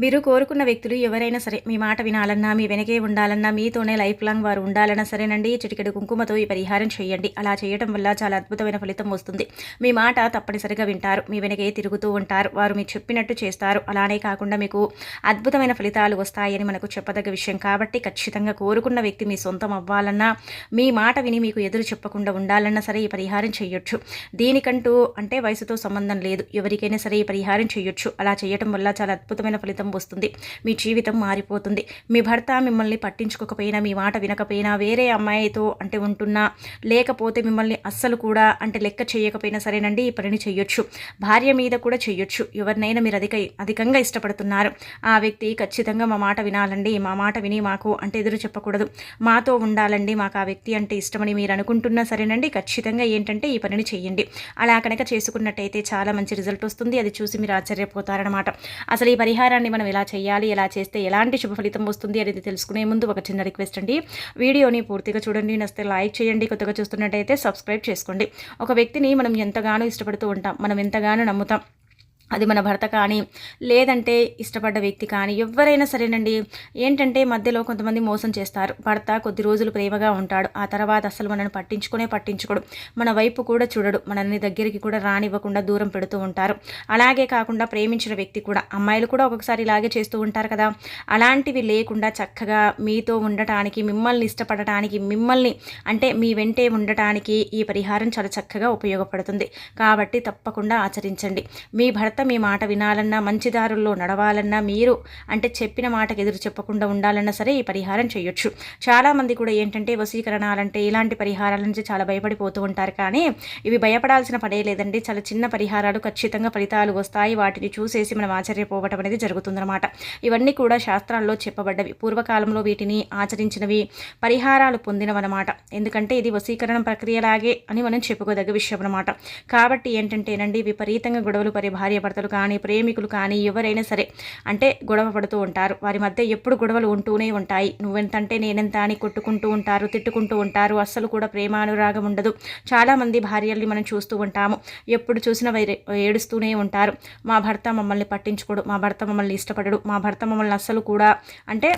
మీరు కోరుకున్న వ్యక్తులు ఎవరైనా సరే మీ మాట వినాలన్నా, మీ వెనకే ఉండాలన్నా, మీతోనే లైఫ్ లాంగ్ వారు ఉండాలన్నా సరేనండి, చిటికెడు కుంకుమతో ఈ పరిహారం చేయండి. అలా చేయటం వల్ల చాలా అద్భుతమైన ఫలితం వస్తుంది. మీ మాట తప్పనిసరిగా వింటారు. మీ వెనకే తిరుగుతూ ఉంటారు. వారు మీరు చెప్పినట్టు చేస్తారు. అలానే కాకుండా మీకు అద్భుతమైన ఫలితాలు వస్తాయని మనకు చెప్పదగ్గ విషయం కాబట్టి ఖచ్చితంగా కోరుకున్న వ్యక్తి మీ సొంతం అవ్వాలన్నా, మీ మాట విని మీకు ఎదురు చెప్పకుండా ఉండాలన్నా సరే ఈ పరిహారం చేయొచ్చు. దీనికంటూ అంటే వయసుతో సంబంధం లేదు. ఎవరికైనా సరే ఈ పరిహారం చేయొచ్చు. అలా చేయటం వల్ల చాలా అద్భుతమైన ఫలితం వస్తుంది. మీ జీవితం మారిపోతుంది. మీ భర్త మిమ్మల్ని పట్టించుకోకపోయినా, మీ మాట వినకపోయినా, వేరే అమ్మాయితో అంటే ఉంటున్నా, లేకపోతే మిమ్మల్ని అస్సలు కూడా అంటే లెక్క చేయకపోయినా సరేనండి ఈ పనిని చేయొచ్చు. భార్య మీద కూడా చేయొచ్చు. ఎవరినైనా మీరు అధికంగా ఇష్టపడుతున్నారు, ఆ వ్యక్తి ఖచ్చితంగా మా మాట వినాలండి, మా మాట విని మాకు అంటే ఎదురు చెప్పకూడదు, మాతో ఉండాలండి, మాకు ఆ వ్యక్తి అంటే ఇష్టమని మీరు అనుకుంటున్నా సరేనండి ఖచ్చితంగా ఏంటంటే ఈ పనిని చేయండి. అలా కనుక చేసుకున్నట్టయితే చాలా మంచి రిజల్ట్ వస్తుంది. అది చూసి మీరు ఆశ్చర్యపోతారనమాట. అసలు ఈ పరిహారాన్ని మనం ఎలా చేయాలి, ఎలా చేస్తే ఎలాంటి శుభ ఫలితం వస్తుంది అనేది తెలుసుకునే ముందు ఒక చిన్న రిక్వెస్ట్ అండి. వీడియోని పూర్తిగా చూడండి, నచ్చితే లైక్ చేయండి, కొత్తగా చూస్తున్నట్టయితే సబ్స్క్రైబ్ చేసుకోండి. ఒక వ్యక్తిని మనం ఎంతగానో ఇష్టపడుతూ ఉంటాం, మనం ఎంతగానో నమ్ముతాం. అది మన భర్త కానీ, లేదంటే ఇష్టపడ్డ వ్యక్తి కానీ, ఎవరైనా సరేనండి. ఏంటంటే మధ్యలో కొంతమంది మోసం చేస్తారు. భర్త కొద్ది రోజులు ప్రేమగా ఉంటాడు, ఆ తర్వాత అసలు మనల్ని పట్టించుకోడు, మన వైపు కూడా చూడడు, మనల్ని దగ్గరికి కూడా రానివ్వకుండా దూరం పెడుతూ ఉంటారు. అలాగే కాకుండా ప్రేమించిన వ్యక్తి కూడా, అమ్మాయిలు కూడా ఒక్కొక్కసారి ఇలాగే చేస్తూ ఉంటారు కదా. అలాంటివి లేకుండా చక్కగా మీతో ఉండటానికి, మిమ్మల్ని ఇష్టపడటానికి, మిమ్మల్ని అంటే మీ వెంటే ఉండటానికి ఈ పరిహారం చాలా చక్కగా ఉపయోగపడుతుంది. కాబట్టి తప్పకుండా ఆచరించండి. మీ భర్త మీ మాట వినాలన్నా, మంచి దారుల్లో నడవాలన్నా, మీరు అంటే చెప్పిన మాటకు ఎదురు చెప్పకుండా ఉండాలన్నా సరే ఈ పరిహారం చేయొచ్చు. చాలామంది కూడా ఏంటంటే వశీకరణాలంటే ఇలాంటి పరిహారాల నుంచి చాలా భయపడిపోతూ ఉంటారు. కానీ ఇవి భయపడాల్సిన పనే లేదండి. చాలా చిన్న పరిహారాలు, ఖచ్చితంగా ఫలితాలు వస్తాయి. వాటిని చూసేసి మనం ఆశ్చర్యపోవటం అనేది జరుగుతుందన్నమాట. ఇవన్నీ కూడా శాస్త్రాల్లో చెప్పబడ్డవి. పూర్వకాలంలో వీటిని ఆచరించినవి, పరిహారాలు పొందినవన్నమాట. ఎందుకంటే ఇది వశీకరణ ప్రక్రియలాగే అని మనం చెప్పుకోదగ్గ విషయం అన్నమాట. కాబట్టి ఏంటంటేనండి విపరీతంగా గొడవలు భార్య భర్తలు కానీ, ప్రేమికులు కానీ, ఎవరైనా సరే అంటే గొడవ పడుతూ ఉంటారు. వారి మధ్య ఎప్పుడు గొడవలు ఉంటూనే ఉంటాయి. నువ్వెంతంటే నేనెంత అని కొట్టుకుంటూ ఉంటారు, తిట్టుకుంటూ ఉంటారు. అస్సలు కూడా ప్రేమానురాగం ఉండదు. చాలామంది భార్యల్ని మనం చూస్తూ ఉంటాము, ఎప్పుడు చూసినా ఏడుస్తూనే ఉంటారు. మా భర్త మమ్మల్ని పట్టించుకోడు, మా భర్త మమ్మల్ని ఇష్టపడడు, మా భర్త మమ్మల్ని అస్సలు కూడా అంటే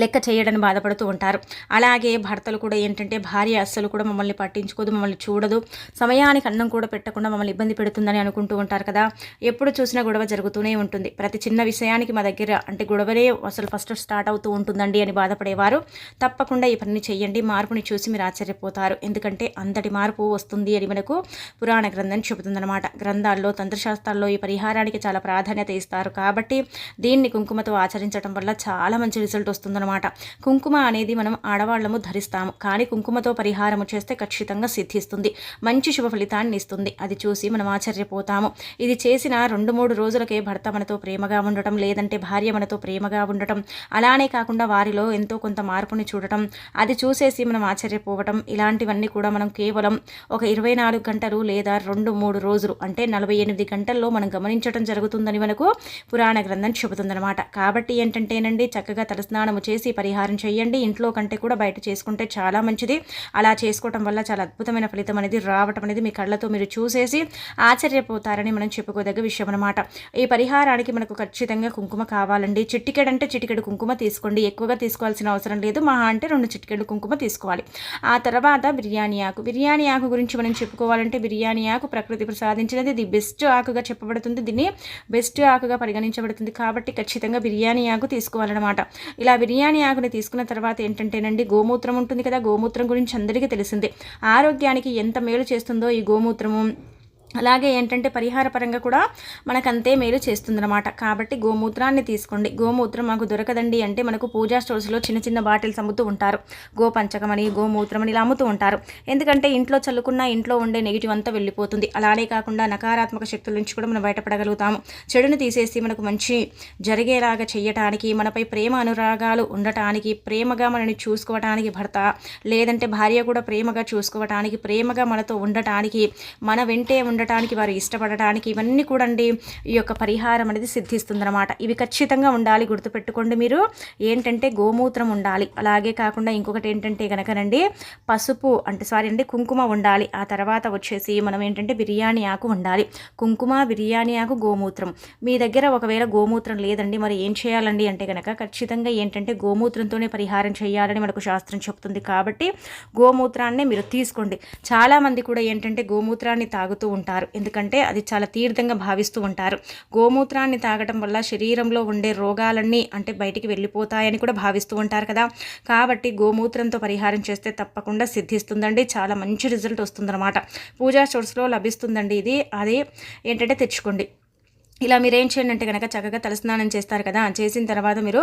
లెక్క చేయడని బాధపడుతూ ఉంటారు. అలాగే భర్తలు కూడా ఏంటంటే భార్య అస్సలు కూడా మమ్మల్ని పట్టించుకోదు, మమ్మల్ని చూడదు, సమయానికి అన్నం కూడా పెట్టకుండా మమ్మల్ని ఇబ్బంది పెడుతుందని అనుకుంటూ ఉంటారు కదా. ఎప్పుడు చూసినా గొడవ జరుగుతూనే ఉంటుంది. ప్రతి చిన్న విషయానికి మా దగ్గర అంటే గొడవలే అసలు ఫస్ట్ స్టార్ట్ అవుతూ ఉంటుందండి అని బాధపడేవారు తప్పకుండా ఈ పనిని చేయండి. మార్పుని చూసి మీరు ఆశ్చర్యపోతారు. ఎందుకంటే అంతటి మార్పు వస్తుంది అని మనకు పురాణ గ్రంథం చెబుతుందన్నమాట. గ్రంథాల్లో, తంత్రశాస్త్రాల్లో ఈ పరిహారానికి చాలా ప్రాధాన్యత ఇస్తారు. కాబట్టి దీన్ని కుంకుమతో ఆచరించడం వల్ల చాలా మంచి రిజల్ట్ వస్తుంది. కుంకుమ అనేది మనం ఆడవాళ్ళము ధరిస్తాము, కానీ కుంకుమతో పరిహారము చేస్తే ఖచ్చితంగా సిద్ధిస్తుంది, మంచి శుభ ఫలితాన్ని ఇస్తుంది. అది చూసి మనం ఆశ్చర్యపోతాము. ఇది చేసిన 2-3 రోజులకే భర్త మనతో ప్రేమగా ఉండటం, లేదంటే భార్య మనతో ప్రేమగా ఉండటం, అలానే కాకుండా వారిలో ఎంతో కొంత మార్పుని చూడటం, అది చూసేసి మనం ఆశ్చర్యపోవటం, ఇలాంటివన్నీ కూడా మనం కేవలం ఒక 24 గంటలు లేదా 2-3 రోజులు అంటే 48 గంటల్లో మనం గమనించడం జరుగుతుందని మనకు పురాణ గ్రంథం చెబుతుందన్నమాట. కాబట్టి ఏంటంటేనండి చక్కగా తలస్నానము చేసి పరిహారం చేయండి. ఇంట్లో కంటే కూడా బయట చేసుకుంటే చాలా మంచిది. అలా చేసుకోవటం వల్ల చాలా అద్భుతమైన ఫలితం అనేది రావటం అనేది మీ కళ్ళతో మీరు చూసేసి ఆశ్చర్యపోతారని మనం చెప్పుకోదగ్గ విషయం అన్నమాట. ఈ పరిహారానికి మనకు ఖచ్చితంగా కుంకుమ కావాలండి. చిటికెడంటే చిటికెడు కుంకుమ తీసుకోండి, ఎక్కువగా తీసుకోవాల్సిన అవసరం లేదు. మహా అంటే 2 చిటికెడు కుంకుమ తీసుకోవాలి. ఆ తర్వాత బిర్యానీ ఆకు గురించి మనం చెప్పుకోవాలంటే బిర్యానీ ఆకు ప్రకృతి ప్రసాదించినది, ఇది బెస్ట్ ఆకుగా చెప్పబడుతుంది, దీన్ని బెస్ట్ ఆకుగా పరిగణించబడుతుంది. కాబట్టి ఖచ్చితంగా బిర్యానీ ఆకు తీసుకోవాలన్నమాట. ఇలా బిర్యానీ ఆకుని తీసుకున్న తర్వాత ఏంటంటేనండి గోమూత్రం ఉంటుంది కదా, గోమూత్రం గురించి అందరికీ తెలిసిందే. ఆరోగ్యానికి ఎంత మేలు చేస్తుందో ఈ గోమూత్రము. అలాగే ఏంటంటే పరిహార పరంగా కూడా మనకంతే మేలు చేస్తుందన్నమాట. కాబట్టి గోమూత్రాన్ని తీసుకోండి. గోమూత్రం మాకు దొరకదండి అంటే మనకు పూజా స్టోర్స్లో చిన్న చిన్న బాటిల్స్ అమ్ముతూ ఉంటారు. గోపంచకమని, గోమూత్రం అని ఇలా అమ్ముతూ ఉంటారు. ఎందుకంటే ఇంట్లో చల్లుకున్న ఇంట్లో ఉండే నెగిటివ్ అంతా వెళ్ళిపోతుంది. అలానే కాకుండా నకారాత్మక శక్తుల నుంచి కూడా మనం బయటపడగలుగుతాము. చెడుని తీసేసి మనకు మంచి జరిగేలాగా చేయటానికి, మనపై ప్రేమ అనురాగాలు ఉండటానికి, ప్రేమగా మనని చూసుకోవటానికి భర్త, లేదంటే భార్య కూడా ప్రేమగా చూసుకోవటానికి, ప్రేమగా మనతో ఉండటానికి, మన వెంటే ఉండటానికి, వారు ఇష్టపడటానికి ఇవన్నీ కూడా అండి ఈ యొక్క పరిహారం అనేది సిద్ధిస్తుందన్నమాట. ఇవి ఖచ్చితంగా ఉండాలి, గుర్తుపెట్టుకోండి. మీరు ఏంటంటే గోమూత్రం ఉండాలి, అలాగే కాకుండా ఇంకొకటి ఏంటంటే కనుకనండి పసుపు కుంకుమ ఉండాలి. ఆ తర్వాత వచ్చేసి మనం ఏంటంటే బిర్యానీ ఆకు ఉండాలి. కుంకుమ, బిర్యానీ ఆకు, గోమూత్రం. మీ దగ్గర ఒకవేళ గోమూత్రం లేదండి, మరి ఏం చేయాలండి అంటే కనుక ఖచ్చితంగా ఏంటంటే గోమూత్రంతోనే పరిహారం చేయాలని మనకు శాస్త్రం చెప్తుంది. కాబట్టి గోమూత్రాన్ని మీరు తీసుకోండి. చాలామంది కూడా ఏంటంటే గోమూత్రాన్ని తాగుతూ ఉంటారు, ఎందుకంటే అది చాలా తీర్థంగా భావిస్తూ ఉంటారు. గోమూత్రాన్ని తాగటం వల్ల శరీరంలో ఉండే రోగాలన్నీ అంటే బయటికి వెళ్ళిపోతాయని కూడా భావిస్తూ ఉంటారు కదా. కాబట్టి గోమూత్రంతో పరిహారం చేస్తే తప్పకుండా సిద్ధిస్తుందండి, చాలా మంచి రిజల్ట్ వస్తుందన్నమాట. పూజా స్టోర్స్లో లభిస్తుందండి ఇది. అది ఏంటంటే తెచ్చుకోండి. ఇలా మీరు ఏం చేయండి అంటే కనుక చక్కగా తలస్నానం చేస్తారు కదా, చేసిన తర్వాత మీరు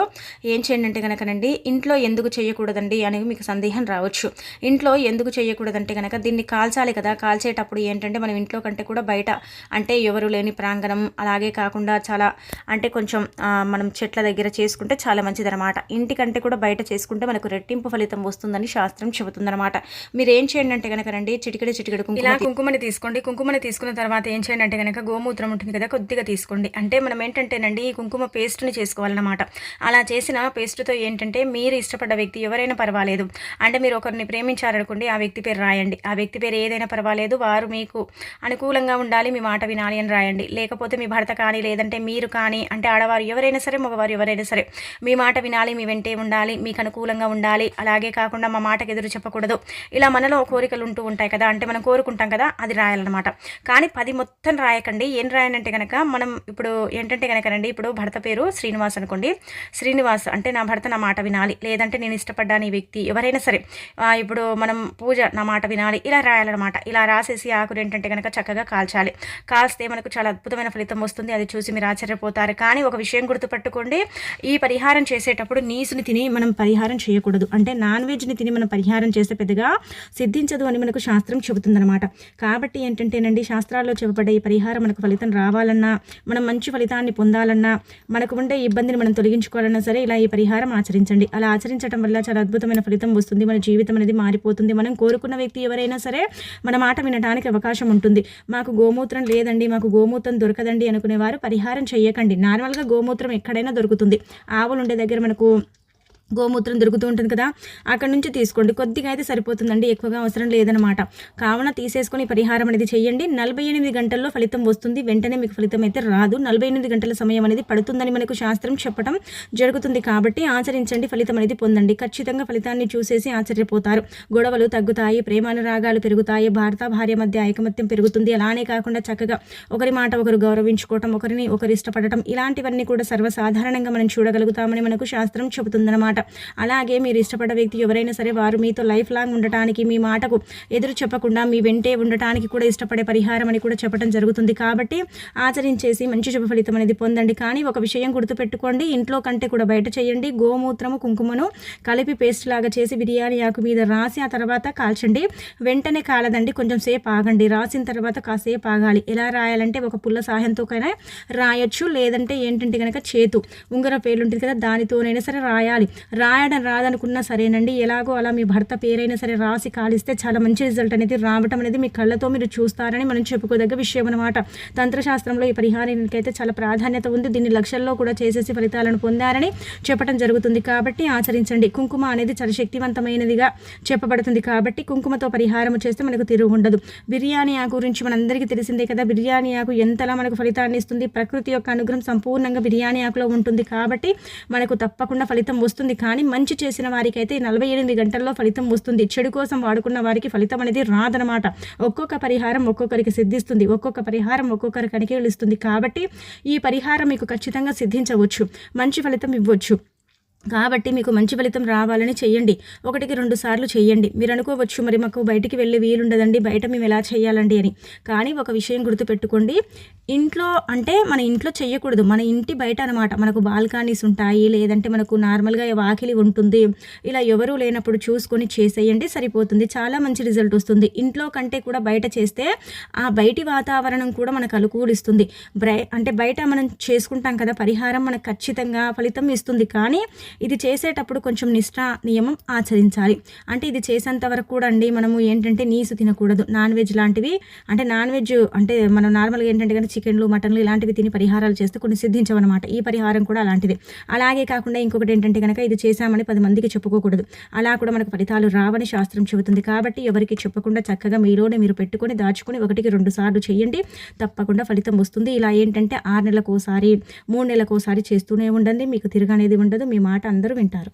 ఏం చేయండి అంటే కనుకనండి ఇంట్లో ఎందుకు చేయకూడదండి అని మీకు సందేహం రావచ్చు. ఇంట్లో ఎందుకు చేయకూడదంటే కనుక దీన్ని కాల్చాలి కదా, కాల్చేటప్పుడు ఏంటంటే మనం ఇంట్లో కంటే కూడా బయట అంటే ఎవరు లేని ప్రాంగణం, అలాగే కాకుండా చాలా అంటే కొంచెం మనం చెట్ల దగ్గర చేసుకుంటే చాలా మంచిదన్నమాట. ఇంటికంటే కూడా బయట చేసుకుంటే మనకు రెట్టింపు ఫలితం వస్తుందని శాస్త్రం చెబుతుందన్నమాట. మీరు ఏం చేయండి అంటే కనుకనండి చిటికెడు కుంకుమని తీసుకోండి. కుంకుమని తీసుకున్న తర్వాత ఏం చేయండి అంటే కనుక గోమూత్రం ఉంటుంది కదా, కొద్దిగా తీసుకోండి. అంటే మనం ఏంటంటేనండి ఈ కుంకుమ పేస్ట్ని చేసుకోవాలన్నమాట. అలా చేసిన పేస్ట్తో ఏంటంటే మీరు ఇష్టపడ్డ వ్యక్తి ఎవరైనా పర్వాలేదు, అంటే మీరు ఒకరిని ప్రేమించారనుకోండి, ఆ వ్యక్తి పేరు రాయండి. ఆ వ్యక్తి పేరు ఏదైనా పర్వాలేదు, వారు మీకు అనుకూలంగా ఉండాలి, మీ మాట వినాలి అని రాయండి. లేకపోతే మీ భర్త కానీ, లేదంటే మీరు కానీ, అంటే ఆడవారు ఎవరైనా సరే, మగవారు ఎవరైనా సరే, మీ మాట వినాలి, మీ వెంటే ఉండాలి, మీకు అనుకూలంగా ఉండాలి, అలాగే కాకుండా మా మాటకు ఎదురు చెప్పకూడదు. ఇలా మనలో కోరికలు ఉంటూ ఉంటాయి కదా, అంటే మనం కోరుకుంటాం కదా, అది రాయాలన్నమాట. కానీ 10 మొత్తం రాయకండి. ఏం రాయనంటే కనుక మనం ఇప్పుడు ఏంటంటే కనుకనండి ఇప్పుడు భర్త పేరు శ్రీనివాస్ అనుకోండి, శ్రీనివాస్ అంటే నా భర్త నా మాట వినాలి, లేదంటే నేను ఇష్టపడ్డాను ఈ వ్యక్తి ఎవరైనా సరే, ఇప్పుడు మనం పూజ నా మాట వినాలి, ఇలా రాయాలన్నమాట. ఇలా రాసేసి ఆకులు ఏంటంటే కనుక చక్కగా కాల్చాలి. కాల్స్తే మనకు చాలా అద్భుతమైన ఫలితం వస్తుంది. అది చూసి మీరు ఆశ్చర్యపోతారు. కానీ ఒక విషయం గుర్తుపెట్టుకోండి, ఈ పరిహారం చేసేటప్పుడు నీసుని తిని మనం పరిహారం చేయకూడదు. అంటే నాన్ వెజ్ని తిని మనం పరిహారం చేస్తే పెద్దగా సిద్ధించదు అని మనకు శాస్త్రం చెబుతుందన్నమాట. కాబట్టి ఏంటంటేనండి శాస్త్రాల్లో చెప్పబడ్డ ఈ పరిహారం మనకు ఫలితం రావాలన్నా, మనం మంచి ఫలితాన్ని పొందాలన్నా, మనకు ఉండే ఇబ్బందిని మనం తొలగించుకోవాలన్నా సరే ఇలా ఈ పరిహారం ఆచరించండి. అలా ఆచరించడం వల్ల చాలా అద్భుతమైన ఫలితం వస్తుంది. మన జీవితం అనేది మారిపోతుంది. మనం కోరుకున్న వ్యక్తి ఎవరైనా సరే మన మాట వినడానికి అవకాశం ఉంటుంది. మాకు గోమూత్రం లేదండి, మాకు గోమూత్రం దొరకదండి అనుకునేవారు పరిహారం చేయకండి. నార్మల్గా గోమూత్రం ఎక్కడైనా దొరుకుతుంది. ఆవులు ఉండే దగ్గర మనకు గోమూత్రం దొరుకుతూ ఉంటుంది కదా, అక్కడ నుంచి తీసుకోండి. కొద్దిగా అయితే సరిపోతుందండి, ఎక్కువగా అవసరం లేదనమాట. కావున తీసేసుకొని పరిహారం అనేది చేయండి. 48 గంటల్లో ఫలితం వస్తుంది. వెంటనే మీకు ఫలితం అయితే రాదు. 48 గంటల సమయం అనేది పడుతుందని మనకు శాస్త్రం చెప్పడం జరుగుతుంది. కాబట్టి ఆచరించండి, ఫలితం అనేది పొందండి. ఖచ్చితంగా ఫలితాన్ని చూసేసి ఆశ్చర్యపోతారు. గొడవలు తగ్గుతాయి, ప్రేమానురాగాలు పెరుగుతాయి, భర్త భార్య మధ్య ఐకమత్యం పెరుగుతుంది. అలానే కాకుండా చక్కగా ఒకరి మాట ఒకరు గౌరవించుకోవటం, ఒకరిని ఒకరు ఇష్టపడటం, ఇలాంటివన్నీ కూడా సర్వసాధారణంగా మనం చూడగలుగుతామని మనకు శాస్త్రం చెబుతుందన్నమాట. అలాగే మీరు ఇష్టపడ్డ వ్యక్తి ఎవరైనా సరే వారు మీతో లైఫ్ లాంగ్ ఉండటానికి, మీ మాటకు ఎదురు చెప్పకుండా మీ వెంటే ఉండటానికి కూడా ఇష్టపడే పరిహారం అని కూడా చెప్పడం జరుగుతుంది. కాబట్టి ఆచరించేసి మంచి శుభ ఫలితం అనేది పొందండి. కానీ ఒక విషయం గుర్తుపెట్టుకోండి, ఇంట్లో కంటే కూడా బయట చేయండి. గోమూత్రము కుంకుమను కలిపి పేస్ట్ లాగా చేసి బిర్యానీ ఆకు మీద రాసి ఆ తర్వాత కాల్చండి. వెంటనే కాలదండి, కొంచెం సేపు ఆగండి. రాసిన తర్వాత కాసేపు ఆగాలి. ఎలా రాయాలంటే ఒక పుల్ల సహాయంతో కైనా రాయొచ్చు, లేదంటే ఏంటంటే కనుక చేతు ఉంగర పేర్లు ఉంటుంది కదా, దానితోనైనా సరే రాయాలి. రాయడం రాదనుకున్నా సరేనండి, ఎలాగో అలా మీ భర్త పేరైనా సరే రాసి కాలిస్తే చాలా మంచి రిజల్ట్ అనేది రావటం అనేది మీ కళ్ళతో మీరు చూస్తారని మనం చెప్పుకోదగ్గ విషయం అనమాట. తంత్రశాస్త్రంలో ఈ పరిహారానికి అయితే చాలా ప్రాధాన్యత ఉంది. దీన్ని లక్షల్లో కూడా చేసేసి ఫలితాలను పొందారని చెప్పడం జరుగుతుంది. కాబట్టి ఆచరించండి. కుంకుమ అనేది చాలా శక్తివంతమైనదిగా చెప్పబడుతుంది. కాబట్టి కుంకుమతో పరిహారం చేస్తే మనకు తిరుగు ఉండదు. బిర్యానీ ఆకు గురించి మనందరికీ తెలిసిందే కదా, బిర్యానీ ఆకు ఎంతలా మనకు ఫలితాన్ని ఇస్తుంది. ప్రకృతి యొక్క అనుగ్రహం సంపూర్ణంగా బిర్యానీ ఆకులో ఉంటుంది. కాబట్టి మనకు తప్పకుండా ఫలితం వస్తుంది. కానీ మంచి చేసిన వారికి అయితే 48 గంటల్లో ఫలితం వస్తుంది. చెడు కోసం వాడుకున్న వారికి ఫలితం అనేది రాదనమాట. ఒక్కొక్క పరిహారం ఒక్కొక్కరికి సిద్ధిస్తుంది. ఒక్కొక్క పరిహారం ఒక్కొక్కరికి అనుకూలిస్తుంది. కాబట్టి ఈ పరిహారం మీకు ఖచ్చితంగా సిద్ధించవచ్చు, మంచి ఫలితం ఇవ్వచ్చు. కాబట్టి మీకు మంచి ఫలితం రావాలని చేయండి. 1-2 సార్లు చేయండి. మీరు అనుకోవచ్చు, మరి మాకు బయటికి వెళ్ళే వీలుండదండి, బయట మేము ఎలా చేయాలండి అని. కానీ ఒక విషయం గుర్తుపెట్టుకోండి, ఇంట్లో అంటే మన ఇంట్లో చేయకూడదు, మన ఇంటి బయట అనమాట. మనకు బాల్కనీస్ ఉంటాయి, లేదంటే మనకు నార్మల్గా వాకిలి ఉంటుంది. ఇలా ఎవరూ లేనప్పుడు చూసుకొని చేసేయండి, సరిపోతుంది. చాలా మంచి రిజల్ట్ వస్తుంది. ఇంట్లో కంటే కూడా బయట చేస్తే ఆ బయటి వాతావరణం కూడా మనకు అనుకూలిస్తుంది. అంటే బయట మనం చేసుకుంటాం కదా పరిహారం, మనకు ఖచ్చితంగా ఫలితం ఇస్తుంది. కానీ ఇది చేసేటప్పుడు కొంచెం నిష్ఠా నియమం ఆచరించాలి. అంటే ఇది చేసేంత వరకు కూడా అండి మనము ఏంటంటే నీసు తినకూడదు. నాన్ వెజ్ లాంటివి అంటే నాన్ వెజ్ అంటే మనం నార్మల్గా ఏంటంటే కనుక చికెన్లు మటన్లు ఇలాంటివి తిని పరిహారాలు చేస్తే కొన్ని సిద్ధించవన్నమాట. ఈ పరిహారం కూడా అలాంటిది. అలాగే కాకుండా ఇంకొకటి ఏంటంటే కనుక ఇది చేశామని 10 మందికి చెప్పుకోకూడదు. అలా కూడా మనకు ఫలితాలు రావని శాస్త్రం చెబుతుంది. కాబట్టి ఎవరికి చెప్పకుండా చక్కగా మీలోనే మీరు పెట్టుకొని దాచుకొని 1కి 2 సార్లు చేయండి. తప్పకుండా ఫలితం వస్తుంది. ఇలా ఏంటంటే 6 నెలలకోసారి 3 నెలలకోసారి చేస్తూనే ఉండండి. మీకు తిరగనేది ఉండదు. మీ మాట అందరూ వింటారు.